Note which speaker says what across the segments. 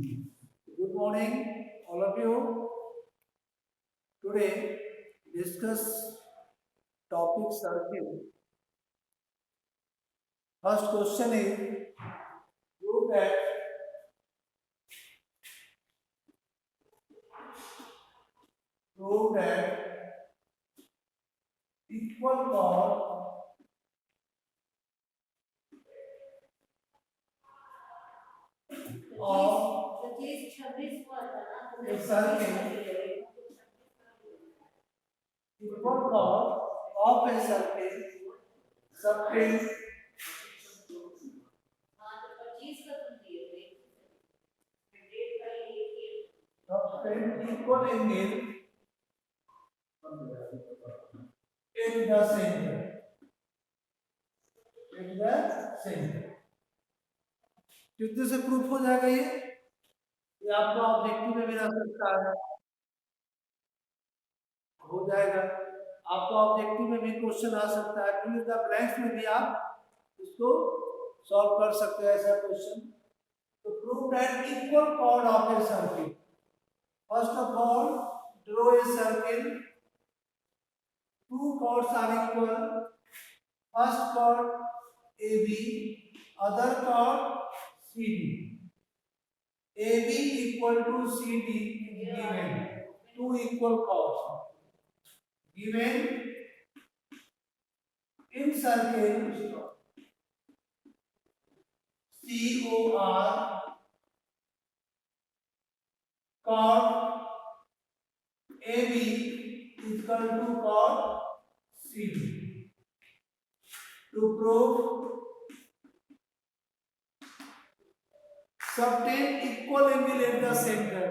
Speaker 1: Good morning, all of you. Today, discuss topic circle. First question is prove that equal chord of a circle equal chord of a circle subtends equal angle in the center. In the center. कितने से proof हो जाएगा ये आपका objective में भी आ सकता है, हो जाएगा। आपका ऑब्जेक्टिव में भी क्वेश्चन आ सकता है, फिल इन द ब्लैंक्स में भी आप इसको सॉल्व कर सकते हैं ऐसा क्वेश्चन। तो prove that equal chord of a circle. First of all, draw a circle. Two chords are equal. First chord AB, other chord CD. AB equal to CD is given. Two equal chords given in circle COR. Chord AB is equal to chord CD. To prove subtend equal angle at the center.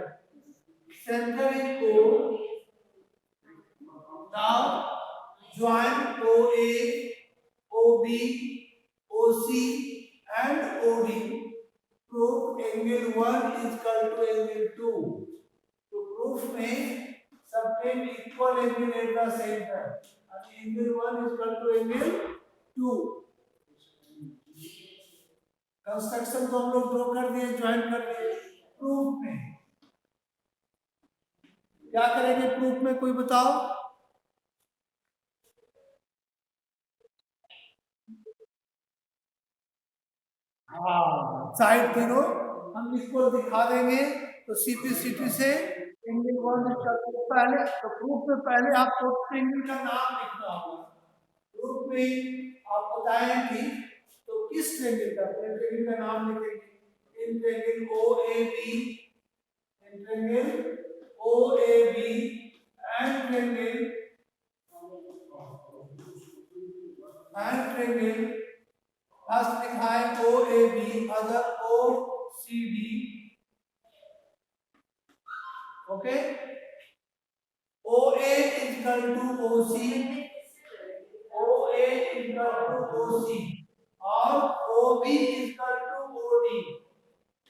Speaker 1: Center is O. Now join OA, OB, OC and OD. Prove angle 1 is equal to angle 2. तो proof में subtend equal angle at the center. And angle 1 is equal to angle 2. Construction को हम लोग draw कर दिए, join कर दिए। Proof में क्या करेंगे? प्रूफ में कोई बताओ। हाँ, साइड तीनों हम इसको दिखा देंगे। तो सीपी से एंगल 1 पहले, तो प्रूफ में पहले आपको एंगल का नाम लिखना होगा। प्रूफ में आप बताएं कि तो किस ट्रेंगल का नाम लिखेंगे। इंट्रेंगल OAB, इंट्रेंगल OAB and triangle first लिखा है OAB, other OCD। Okay, OA is equal to OC, OA is equal to OC और OB is equal to OD,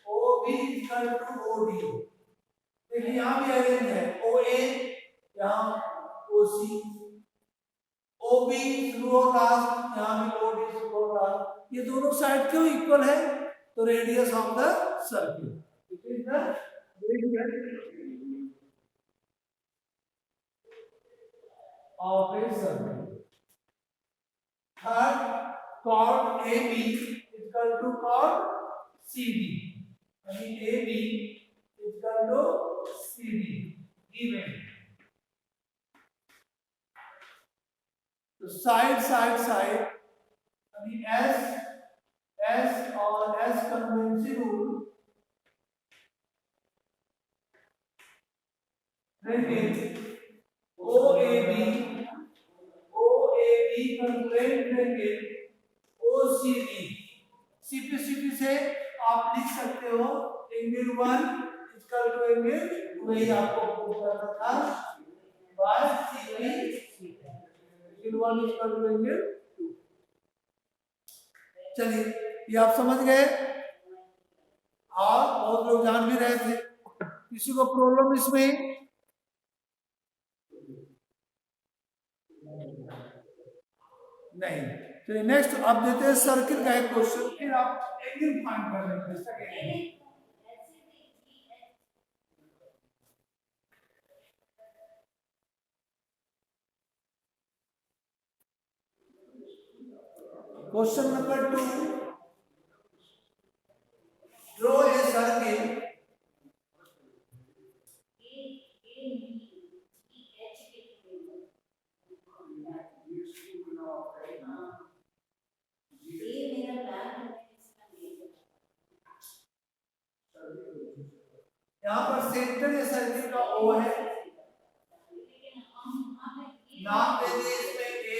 Speaker 1: OB is equal to OD। देखिए यहाँ भी अरेंज है, OA यहाँ OC, OB slow last, यहाँ भी OD स्लो लास्ट। ये दोनों साइड क्यों इक्वल है? तो radius of the circle, it is the radius of a circle. Third, chord AB is equal to chord CD. I mean AB is equal to CD given. So side. I mean S or S convention rule. Then OAB concurrent triangle OCD। CP से आप लिख सकते हो angle 1 equal to angle 2, वही आपको prove करना था by CP. Angle 1 equal to angle 2। चलिए, ये आप समझ गए और बहुत लोग जान भी रहे थे। किसी को प्रॉब्लम इसमें? नहीं। चलिए नेक्स्ट अब देते हैं सर्किल का एक क्वेश्चन, फिर आप एंगल फाइंड कर लेंगे। Question number 2, draw a circle यहाँ पर सेंटर या सर्किल का ओ है, नाम दे दिए इसमें ए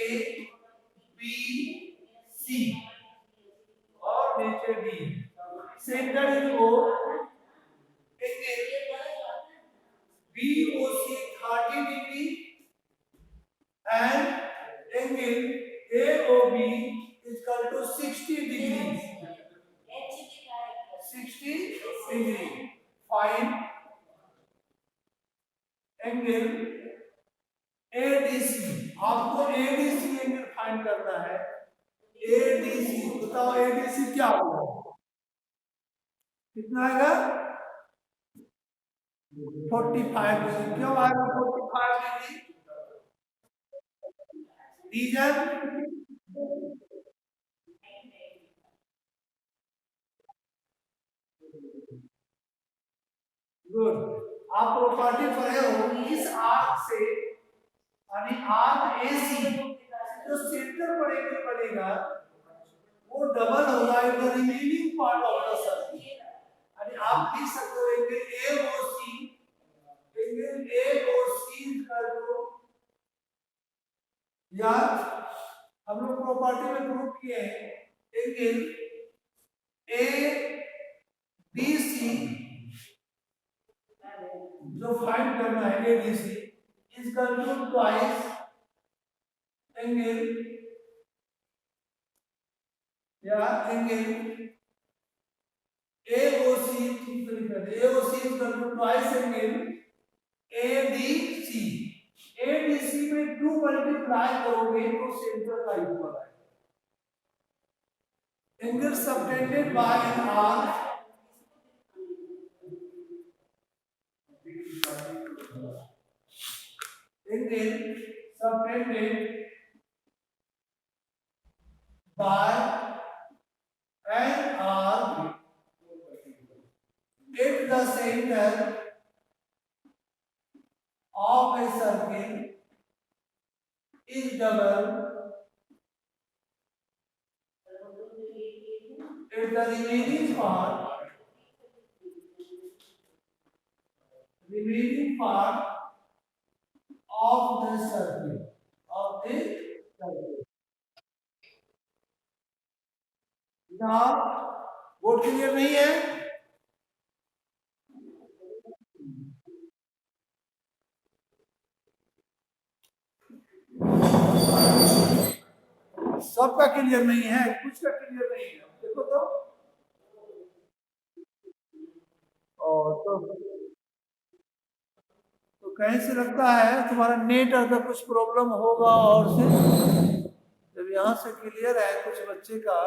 Speaker 1: बी सी और नीचे D. Centre is O, BOC 30 degree and angle AOB is equal to 60 degree. 60 degree. Find angle ADC. आपको ADC एंगल फाइंड करना है। ADC बताओ, ADC क्या होगा? कितना आएगा? 45 डिग्री। क्यों आएगा 45 डिग्री? Reason good. आप प्रॉपर्टी पढ़े हो, इस आर्क से यानी आर्क AC जो सेंटर पर एंगल बनेगा वो डबल होगा in the remaining part of the circle. यानी आप लिख सकते हो एंगल AOC कर दो, या हम लोग प्रॉपर्टी में प्रूव किए हैं एंगल ABC जो फाइंड करना है ADC is equal to twice angle या एंगल AOC ठीक से लिखा है, AOC is equal to twice angle ADC। ADC में 2 मल्टीप्लाई करोगे तो सेंटर का इक्वल आएगा। Angle subtended bye an arc angle subtended by an arc at the center of a circle is double at the remaining part of the circle. Now, board clear नहीं है? सबका clear नहीं है, कुछ का clear नहीं है। देखो तो कहीं से लगता है तुम्हारा नेट अगर कुछ प्रॉब्लम होगा, और से जब यहाँ से क्लियर है कुछ बच्चे का।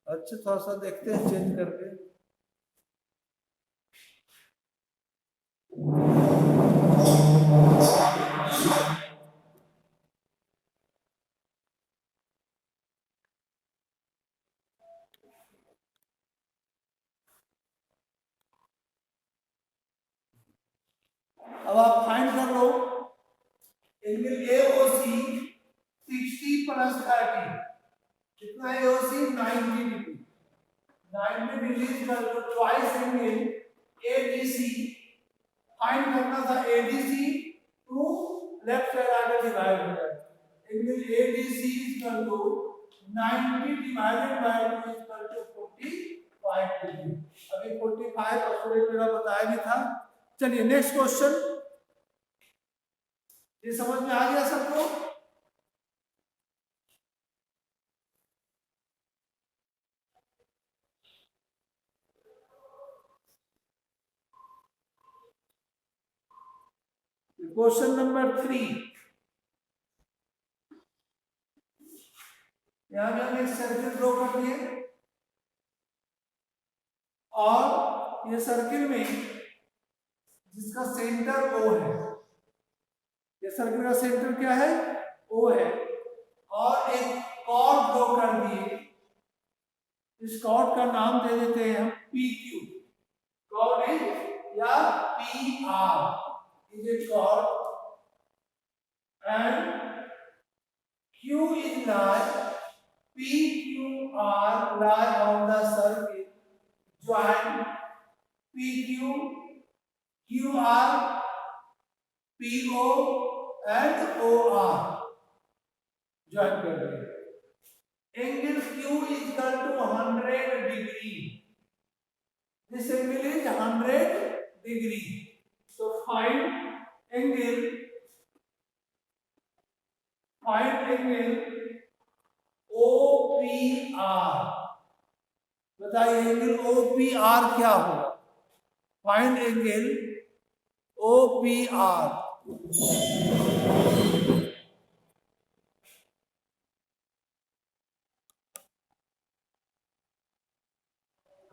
Speaker 1: अच्छा थोड़ा सा देखते हैं चेंज करके। अब आप फाइंड कर लो एंगल AOC 60 प्लस 30 कितना है? AOC 90 degree. 90 डिग्री का जो ट्वाइस एंगल ADC फाइंड करना था। ADC टू लेफ्ट साइड आगे डिवाइड हो जाएगा। Angle ADC is equal to 90 divided by 2 is equal to 45 degree. अभी 45 और मेरा बताया भी था। चलिए नेक्स्ट क्वेश्चन। ये समझ में आ गया सबको? क्वेश्चन नंबर 3, यहां भी हम एक सर्किल ड्रॉ कर दिए और ये सर्किल में जिसका सेंटर O है, ये सर्किल का सेंटर क्या है? O है। और एक कॉर्ड ड्रॉ कर दिए, इस कॉर्ड का नाम दे देते हैं हम पी क्यू। कॉर्ड इज या P R is a chord and Q is lie, PQR lie on the circle, join PQ, QR, PO and OR, join कर रहे हैं। Angle Q is equal to 100 degree. This angle is 100 degree. So find angle OPR। बताइए angle OPR क्या होगा? Find angle OPR।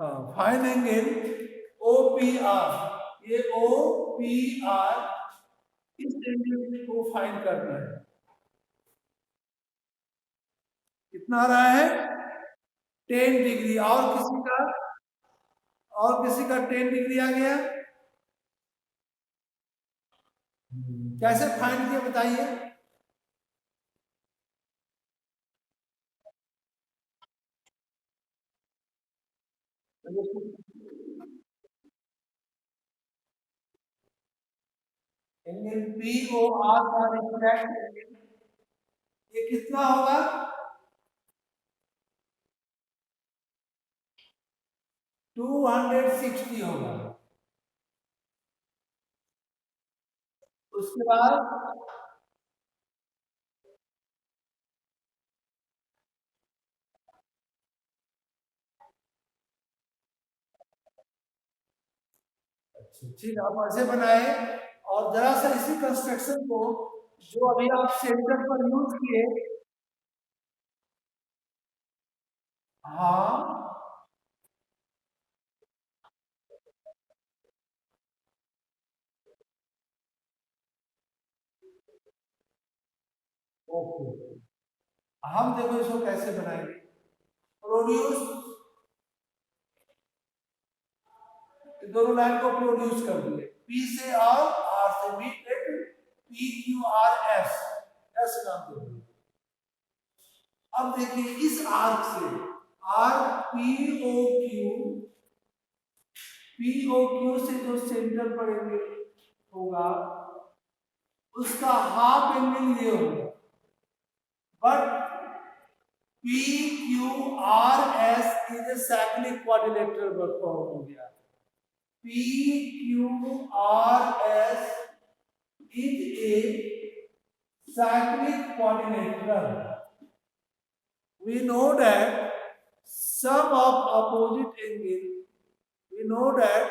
Speaker 1: हाँ, find angle OPR। ये OPR, इस angle को फाइंड करना है। कितना आ रहा है? 10 डिग्री। और किसी का 10 डिग्री आ गया। कैसे फाइंड किया बताइए? एंगल POR का रिफ्रैक्ट एंगल ये कितना होगा? 260 होगा। उसके बाद ठीक, आप ऐसे बनाए और जरा सा इसी कंस्ट्रक्शन को जो अभी आप सेंटर पर यूज किए। हाँ, ओके। हम देखो इसको कैसे बनाएंगे। प्रोड्यूस, दोनों लाइन को प्रोड्यूस कर दिए, पी से और आर से, मीट इट PQRS, एस नाम दे दिए। अब देखिए इस आर्क से आर POQ से जो सेंटर पर एंगल होगा उसका हाफ एंगल ये होगा, but PQRS is a cyclic quadrilateral form हो गया। PQRS is a cyclic quadrilateral. We know that sum of opposite angle. We know that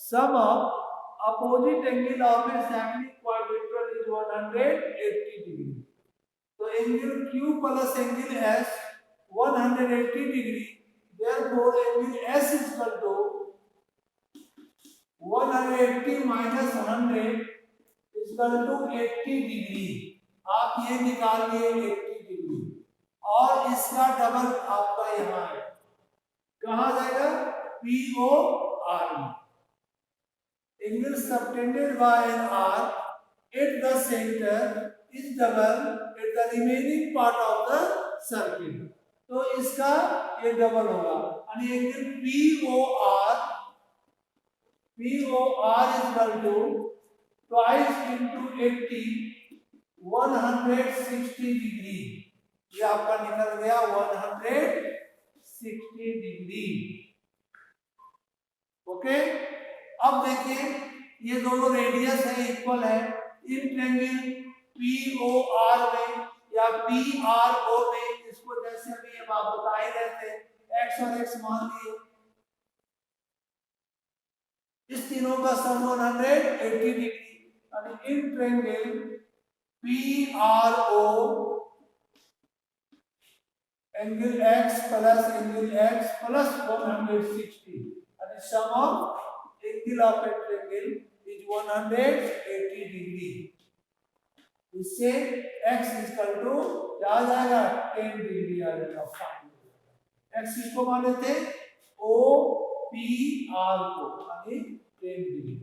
Speaker 1: sum of opposite angle of a cyclic quadrilateral is 180 degree. So angle Q plus angle S 180 degree. Therefore angle S is equal to 180 minus 100 is equal to 80 degree. आप ये निकालिए 80 degree और इसका double आपका यहाँ है, कहाँ जाएगा? POR में। Angle subtended by an arc at the center is double at the remaining part of the circle. तो इसका ये डबल होगा यानी angle POR is equal to twice into 80, 160 degree. ये आपका निकल गया 160 डिग्री। ओके, अब देखिए ये दोनों रेडियस है, इक्वल है। इन ट्रायंगल POR में या PRO में इसको जैसे अभी हम आप बता ही रहे थे, x और x मान लिए, इस तीनों का सम 180 डिग्री यानी in triangle PRO angle x plus angle x plus 160 and the sum of angle of a triangle is 180 degree. इससे x इक्वल टू क्या आ जाएगा 10 डिग्री आ जाएगा। x किसको माने थे ओ पी आर को यानी 10 डिग्री।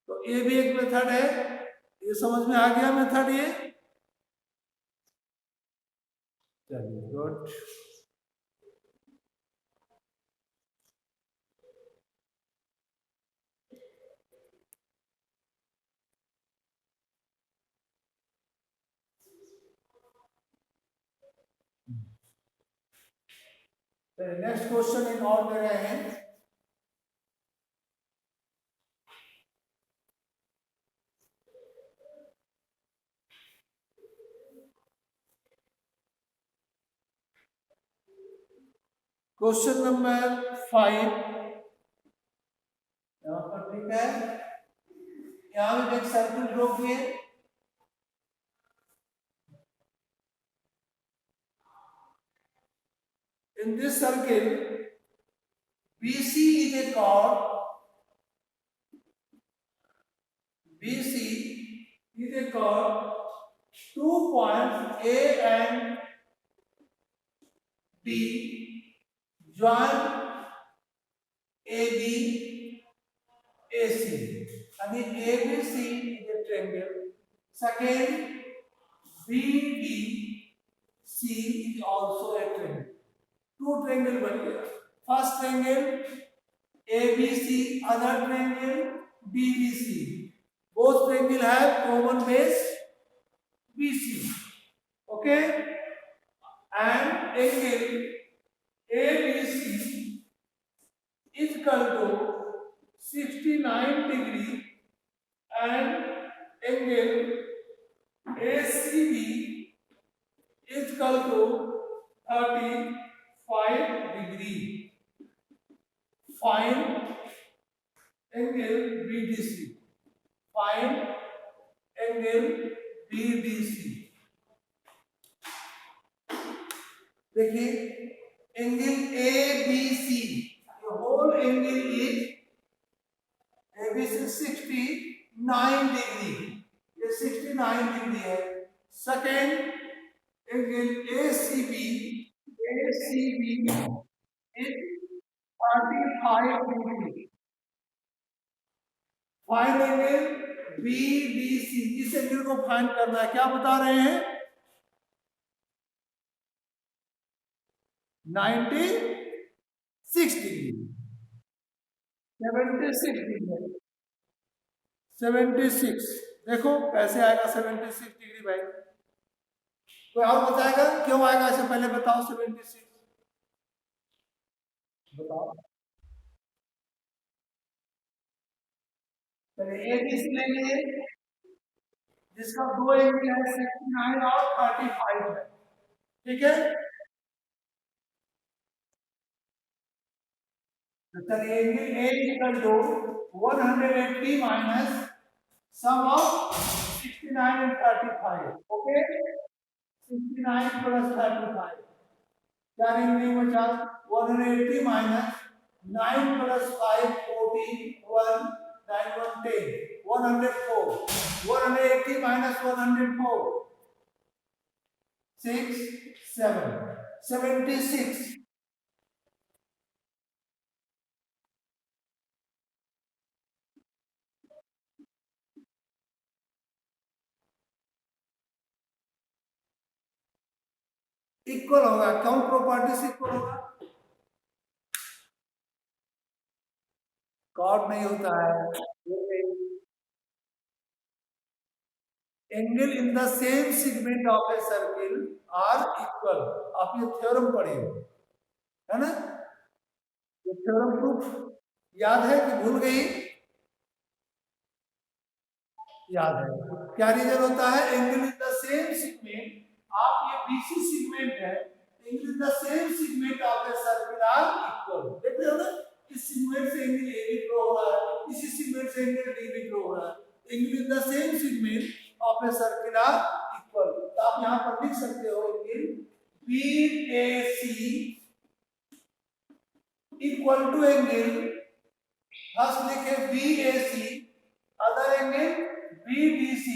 Speaker 1: तो ये भी एक मेथड है, ये समझ में आ गया मेथड ये। चलिए गुड। नेक्स्ट क्वेश्चन इन और दे रहे हैं। क्वेश्चन नंबर 5 यहाँ पर ठीक है। यहाँ भी एक सर्किल ड्रॉ किए। In this circle, BC is a chord. BC is a chord. 2 points A and B join AB, AC. I mean ABC is a triangle. Second, BDC is also a triangle. 2 triangle बन गया। First triangle ABC, other triangle BBC. Both triangle have common base BC. Okay, and angle ABC is equal to 69 degree and angle ACB is equal to 35 degree. Find angle BDC. Find angle BDC. देखिए angle ABC, the whole angle is ABC 69 degree, ये 69 degree है। Second angle ACB is 35 degree. Find angle BDC, इस angle को find करना है। क्या बता रहे हैं 96 डिग्री, 76 डिग्री, 76। देखो कैसे आएगा 76 डिग्री भाई? कोई और बताएगा क्यों आएगा ऐसे? पहले बताओ 76 बताओ। पहले ABC लेंगे जिसका दो एंगल है 69 और 35 है, ठीक है। चलिए angle A equal to 180 minus sum of 69 and 35। Okay, 69 plus 35 क्या नहीं बचा? 180 माइनस 9 प्लस 5 14 1 9 1 10 104। 180 माइनस 104 6 7 76। इक्वल होगा, कौन प्रॉपर्टी से इक्वल होगा? कॉर्ड नहीं होता है। Angle in the same segment of a circle are equal. आप ये थ्योरम पढ़े है ना? ये थ्योरम प्रूफ याद है कि भूल गई? याद है। क्या रीजन होता है? Angle in the same segment, आप ये बीसी सेगमेंट है, angle in the same segment of a circle are equal. देख रहे हो ना, इस सेगमेंट से एंगल ए भी ड्रॉ हो रहा है, इसी सेगमेंट से एंगल डी भी ड्रॉ हो रहा है। Angle in the same segment of a circle are equal. तो आप यहां पर लिख सकते हो angle BAC equal to angle, first लिखे BAC, other angle BDC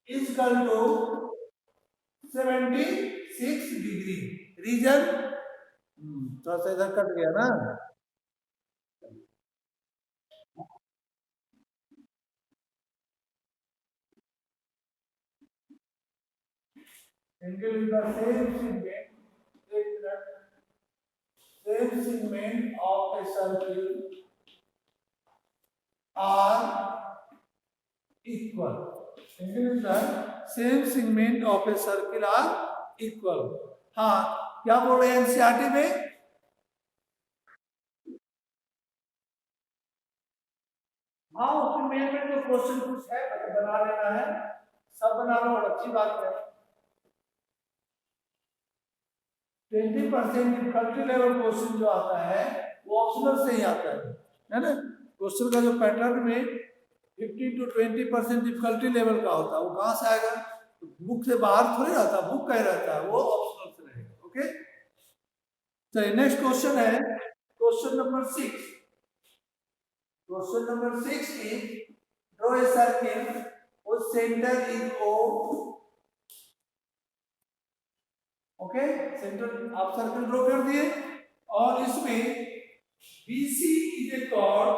Speaker 1: is equal to 76 degree. Reason थोड़ा सा इधर कट गया ना। Angle is the same segment of a circle are equal. Angle is the same segment of a circle are equal. हाँ, क्या बोल रहे हैं एनसीईआरटी में? हाँ, उसमें मेन में जो क्वेश्चन कुछ है बना लेना है, सब बना लो और अच्छी बात है। 20% डिफिकल्टी लेवल क्वेश्चन जो आता है वो ऑप्शनल से ही आता है ना। क्वेश्चन का जो पैटर्न में 15 to 20% डिफिकल्टी लेवल का होता है, वो कहाँ से आएगा? बुक से बाहर थोड़ी रहता, बुक का ही रहता है, वो ऑप्शनल से रहेगा। ओके, चलिए नेक्स्ट क्वेश्चन है question number 6। Question number 6 is draw a circle whose center is O। Okay, centre आप सर्कल ड्रॉ कर दिए और इसमें BC is a chord.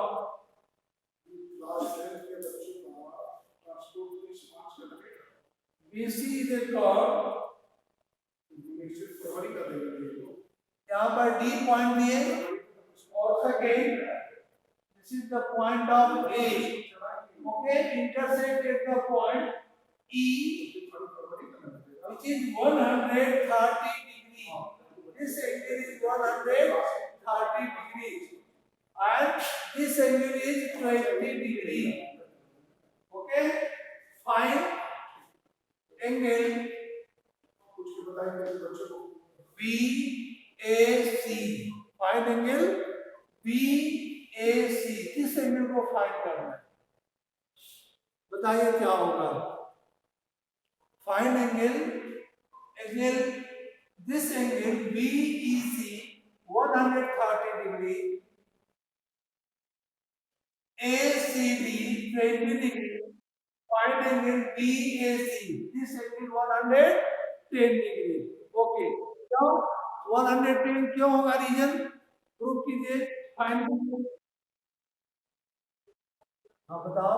Speaker 1: BC is a chord, यहाँ पर D पॉइंट दिए और second this is the point of A। Okay, intersect at the point E which is 130 degree. This angle is 130 degrees and this angle is 20 degree. Okay, find angle BAC। Find angle BAC। किस angle को find करना है बताइए क्या होगा? Find angle this angle BEC 130 degree, ACD 20 degree. Find angle BAC. This angle 110 degree. Okay. क्यों 110 क्यों होगा? रीजन प्रूव कीजिए। फाइंड, हाँ बताओ।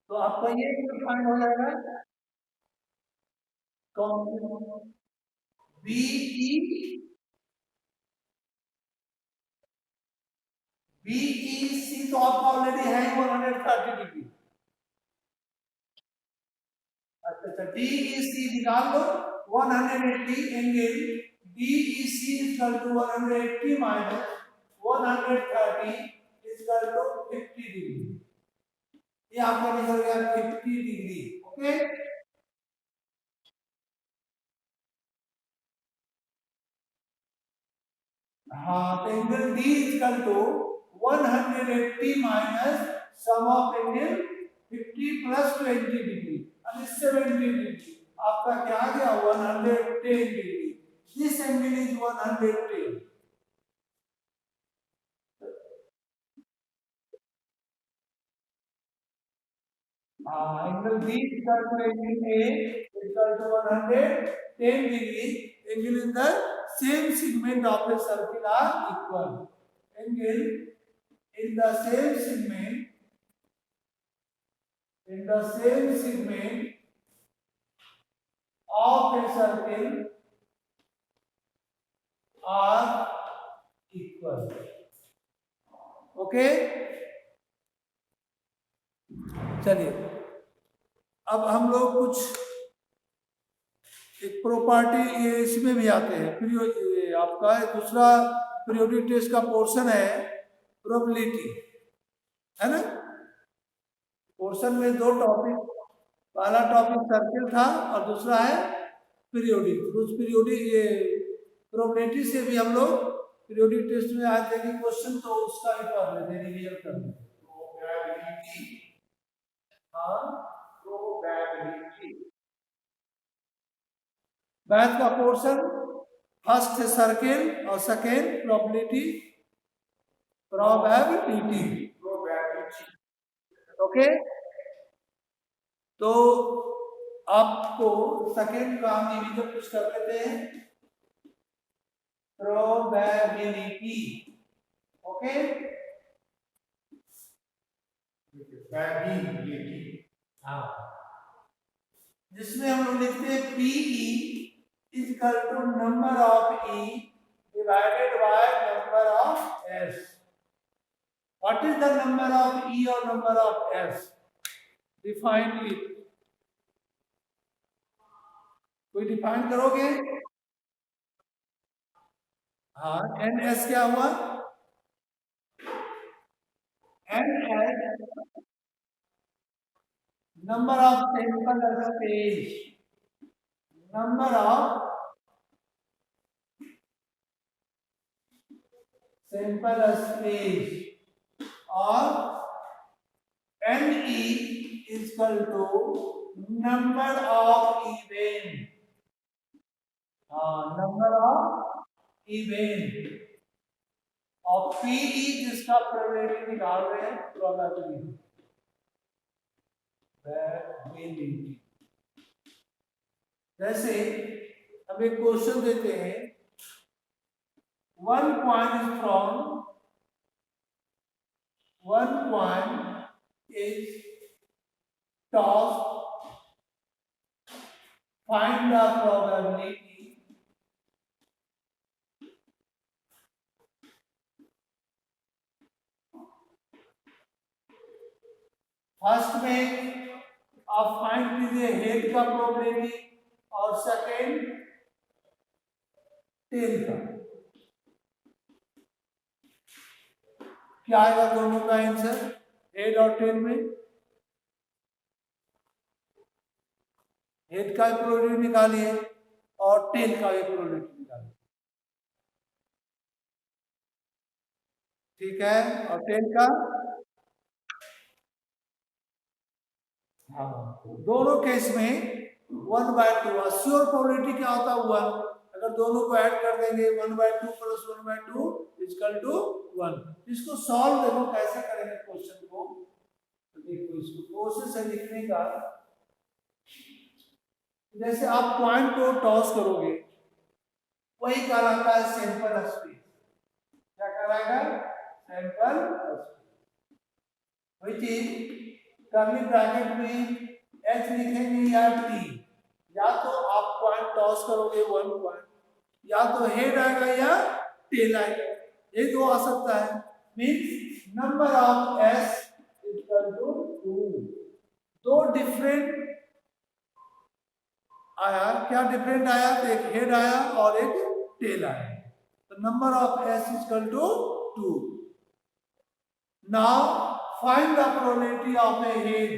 Speaker 1: तो आपका ये फाइंड हो जाएगा कौन? BEC तो आपका ऑलरेडी है 130 डिग्री। अच्छा, DEC निकाल लो 180 angle DEC is equal to 180 minus 130 is equal to 50 degree. ये आपका निकल गया 50 डिग्री। ओके, हाँ, तो angle D is equal to 180 minus sum of angle 50 plus 20 degree यानी 70 डिग्री। आपका क्या आ गया? 110 degree. This angle is 110। Angle B equal to angle A equal to 110 degree. Angle in the same segment of a circle are equal. Angle in the same segment of a circle are equal. Okay, चलिए अब हम लोग कुछ एक property ये इसमें भी आते हैं। आपका दूसरा पीरियोडिक टेस्ट का पोर्शन है प्रोबेबिलिटी, है ना। पोर्शन में दो टॉपिक, पहला टॉपिक सर्किल था और दूसरा है पीरियोडिक। उस पीरियोडिक ये प्रोबेबिलिटी से भी हम लोग पीरियोडिक टेस्ट में आए थे क्वेश्चन, तो उसका भी कर लेते हैं, रिवीजन कर लेते हैं। हाँ, प्रोबेबिलिटी। मैथ का पोर्शन फर्स्ट है सर्किल और सेकेंड प्रोबेबिलिटी, ओके। तो आपको सेकेंड का हम डिवीजन कुछ कर लेते हैं, प्रोबेबिलिटी, ओके। हाँ, जिसमें हम लोग लिखते हैं PE is equal to number of E divided by number of S. What is the number of E or number of S? Define it. कोई डिफाइन करोगे? हाँ, NS क्या हुआ? NS number of sample space, number of sample space, और NE is equal to number of event, हाँ, number of event, और PE जिसका probability निकाल रहे हैं, प्रोबेबिलिटी। जैसे हम एक क्वेश्चन देते हैं, 1 point is tossed, find the probability first में आप फाइंड कीजिए हेड का प्रोबेबिलिटी और सेकेंड टेल का। क्या आएगा दोनों का आंसर? हेड और टेल में हेड का प्रोबेबिलिटी निकालिए और टेल का भी प्रोबेबिलिटी निकालिए, ठीक है। और टेल का, हाँ, दोनों केस में 1/2। अस्योर प्रोबेबिलिटी क्या होता हुआ, अगर दोनों को ऐड कर देंगे 1/2 + 1/2 = 1। इसको सॉल्व देखो कैसे करेंगे क्वेश्चन को, तो देखो इसको प्रोसेस है लिखने का। जैसे आप पॉइंट को टॉस करोगे, वही कहलाता है सैंपल स्पेस। क्या कहलाएगा? Sample space. वही चीज कर्ली ब्रैकेट में H लिखेंगे या T, या तो आप पॉइंट टॉस करोगे 1 पॉइंट, या तो हेड आएगा या टेल आएगा, ये दो आ सकता है। Means number of S equal to 2। दो डिफरेंट आया, क्या डिफरेंट आया? तो एक हेड आया और एक टेल आया, तो number of S equal to 2। Now find the probability of a head.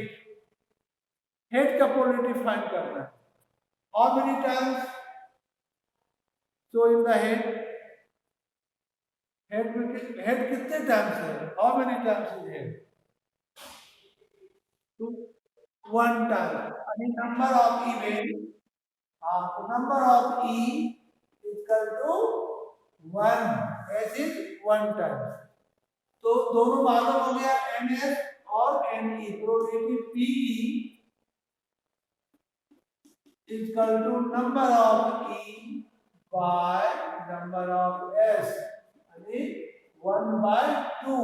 Speaker 1: Head का प्रोबेबिलिटी फाइंड करना है। How many times so in the head? Head कितने टाइम्स है? How many times is head? 1 time. यानी number of event, हाँ, तो number of E equal to 1, S is 1 time. तो दोनों मालूम हो गया, NS और NE। Probability PE equal to number of E by number of S, यानी 1/2।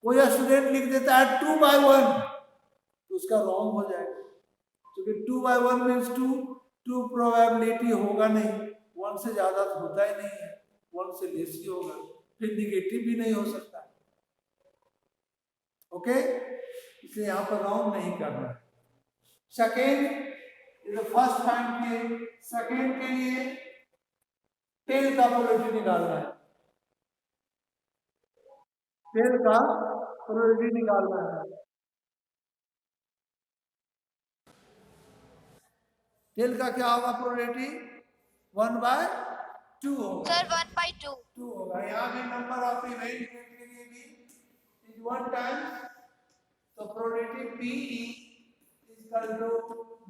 Speaker 1: कोई स्टूडेंट लिख देता है 2/1, तो उसका रॉन्ग हो जाएगा, क्योंकि 2/1 मीन्स 2 प्रोबेबिलिटी होगा नहीं, 1 से ज्यादा तो होता ही नहीं है, 1 से लेस ही होगा, फिर निगेटिव भी नहीं हो सकता, ओके। इसलिए यहाँ पर रॉन्ग नहीं करना है। सेकेंड, फर्स्ट फाइंड किए, सेकेंड के लिए टेल का प्रोबेबिलिटी निकालना है। टेल का प्रोबेबिलिटी निकालना है। टेल का क्या होगा प्रोबेबिलिटी? 1/2 होगा।
Speaker 2: सर 1/2
Speaker 1: होगा। यहाँ भी नंबर ऑफ इवेंट के लिए भी 1 टाइम, तो probability PE is equal to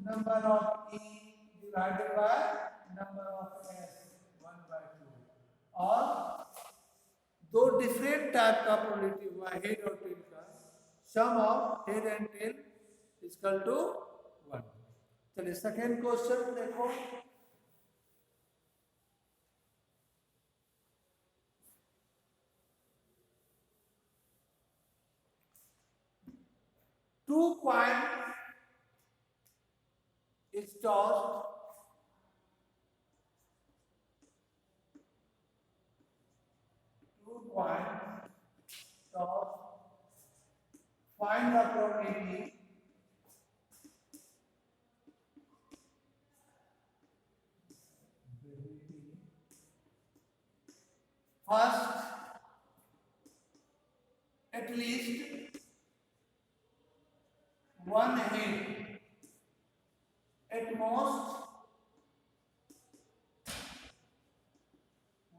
Speaker 1: number of E divided by number of S 1/2 और दो डिफरेंट टाइप का प्रोबेबिलिटी हुआ हेड और टेल का sum of head and tail is equal to 1। चलिए सेकेंड क्वेश्चन देखो। Two coin is tossed find the probability first at least one head, at most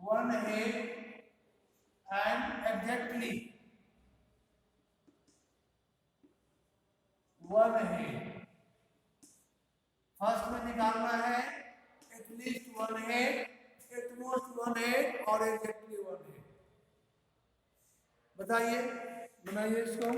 Speaker 1: one head and exactly one head। First में निकालना है at least one head, at most one head और exactly one head. बताइए, बनाइए इसको।